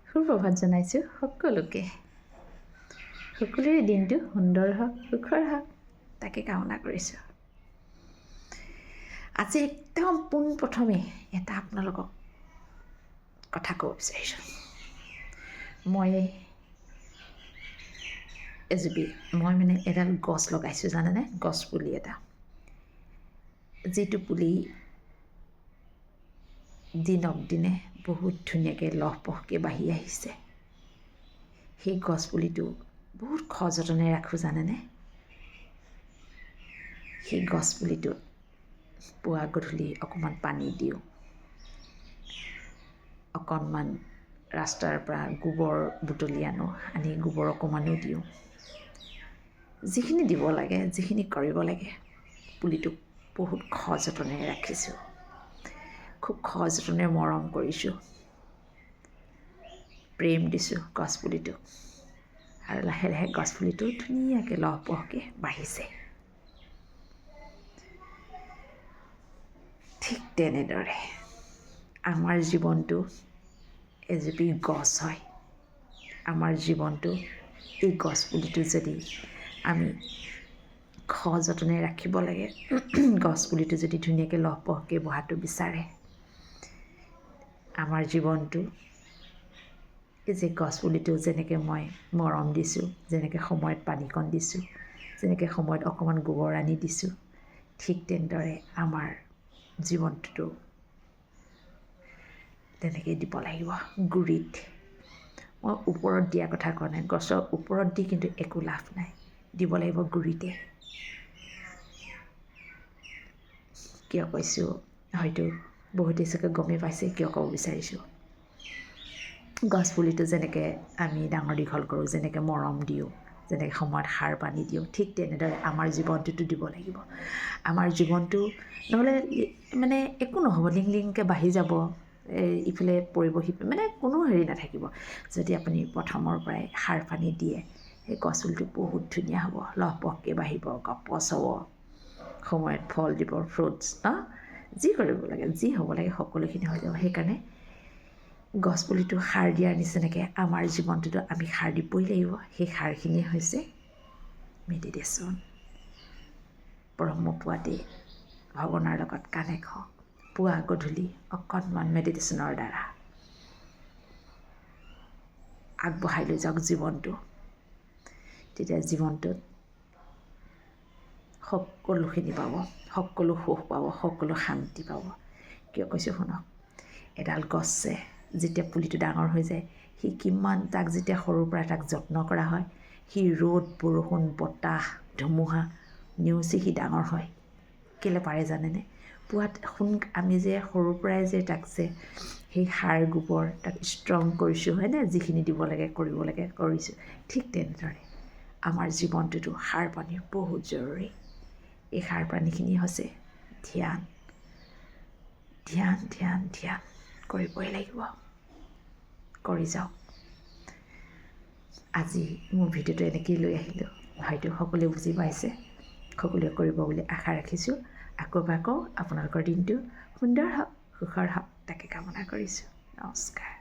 সুপ্ৰভাত জনাইছোঁ সকলোকে। সকলোৰে দিনটো সুন্দৰ হওক, সুখৰ হওক, তাকে কামনা কৰিছোঁ। আজি একদম পোনপ্ৰথমে এটা আপোনালোকক কথা ক'ব বিচাৰিছোঁ। মই এডাল গছ লগাইছোঁ, জানেনে? গছ পুলি এটা, যিটো পুলি দিনক দিনে বহুত ধুনীয়াকৈ লহপহকৈ বাঢ়ি আহিছে। সেই গছ পুলিটো বহুত সযতনে ৰাখোঁ, জানেনে? সেই গছ পুলিটোত পুৱা গধূলি অকণমান পানী দিওঁ, অকণমান ৰাস্তাৰ পৰা গোবৰ বুটলি আনি গোবৰ অকণমানো দিওঁ। যিখিনি দিব লাগে, যিখিনি কৰিব লাগে, পুলিটোক বহুত সযতনে ৰাখিছোঁ, খুব সযতনে মৰম কৰিছোঁ, প্ৰেম দিছোঁ গছপুলিটোক, আৰু লাহে লাহে গছপুলিটো ধুনীয়াকৈ লহপহকৈ বাঢ়িছে। ঠিক তেনেদৰে আমাৰ জীৱনটো এজুপি গছ হয়। আমাৰ জীৱনটো এই গছপুলিটো যদি আমি সযতনে ৰাখিব লাগে, গছপুলিটো যদি ধুনীয়াকৈ লহপহকৈ বহাটো বিচাৰে, আমাৰ জীৱনটো এই যে গছপুলিটো যেনেকৈ মই মৰম দিছোঁ, যেনেকৈ সময়ত পানীকণ দিছোঁ, যেনেকৈ সময়ত অকণমান গোবৰ আনি দিছোঁ, ঠিক তেনেদৰে আমাৰ জীৱনটোতো তেনেকৈ দিব লাগিব। গুৰিত মই ওপৰত দিয়া কথা কোৱা নাই, গছৰ ওপৰত দি কিন্তু একো লাভ নাই, দিব লাগিব গুৰিতে। কিয় কৈছোঁ হয়তো বহুতেই চাগে গমেই পাইছে কিয় ক'ব বিচাৰিছোঁ। গছপুলিটো যেনেকৈ আমি ডাঙৰ দীঘল কৰোঁ, যেনেকৈ মৰম দিওঁ, যেনেকৈ সময়ত সাৰ পানী দিওঁ, ঠিক তেনেদৰে আমাৰ জীৱনটোতো দিব লাগিব। আমাৰ জীৱনটো নহ'লে একো নহ'ব, লিংকৈ বাঢ়ি যাব, ইফালে পৰিব, কোনো হেৰি নাথাকিব। যদি আপুনি প্ৰথমৰ পৰাই সাৰ পানী দিয়ে, সেই গছপুলিটো বহুত ধুনীয়া হ'ব, লহপহকৈ বাঢ়িব, গপচ হ'ব, সময়ত ফল দিব, ফ্ৰুটছ যি কৰিব লাগে, যি হ'ব লাগে সকলোখিনি হৈ যাব। সেইকাৰণে গছপুলিটো সাৰ দিয়াৰ নিচিনাকৈ আমাৰ জীৱনটোতো আমি সাৰ দিবই লাগিব। সেই সাৰখিনিয়ে হৈছে মেডিটেশ্যন, ব্ৰহ্মপুৱাতে ভগৱানৰ লগত কানেক্ট হওক, পুৱা গধূলি অকণমান মেডিটেশ্যনৰ দ্বাৰা আগবঢ়াই লৈ যাওক জীৱনটো। তেতিয়া জীৱনটোত সকলোখিনি পাব, সকলো সুখ পাব, সকলো শান্তি পাব। কিয় কৈছোঁ শুনক। এডাল গছে যেতিয়া পুলিটো ডাঙৰ হৈ যায়, সি কিমান, তাক যেতিয়া সৰুৰ পৰা তাক যত্ন কৰা হয়, সি ৰ'দ বৰষুণ বতাহ ধুমুহা নেওচি সি ডাঙৰ হয়। কেলৈ পাৰে জানেনে? আমি যে সৰুৰ পৰাই যে তাক যে সেই সাৰ গোবৰ তাক ষ্ট্ৰং কৰিছোঁ, হয়নে? যিখিনি দিব লাগে কৰিব লাগে কৰিছোঁ, ঠিক তেনেদৰে আমাৰ জীৱনটোতো সাৰ পানীৰ বহুত জৰুৰী। এই সাৰ পানীখিনি হৈছে ধ্যান, ধ্যান ধ্যান ধ্যান কৰিবই লাগিব, কৰি যাওক। আজি মোৰ ভিডিঅ'টো এনেকৈয়ে লৈ আহিলোঁ, হয়তো সকলোৱে বুজি পাইছে, সকলোৱে কৰিব বুলি আশা ৰাখিছোঁ। আকৌ আপোনালোকৰ দিনটো সুন্দৰ হওক, সুখৰ হওক, তাকে কামনা কৰিছোঁ। নমস্কাৰ।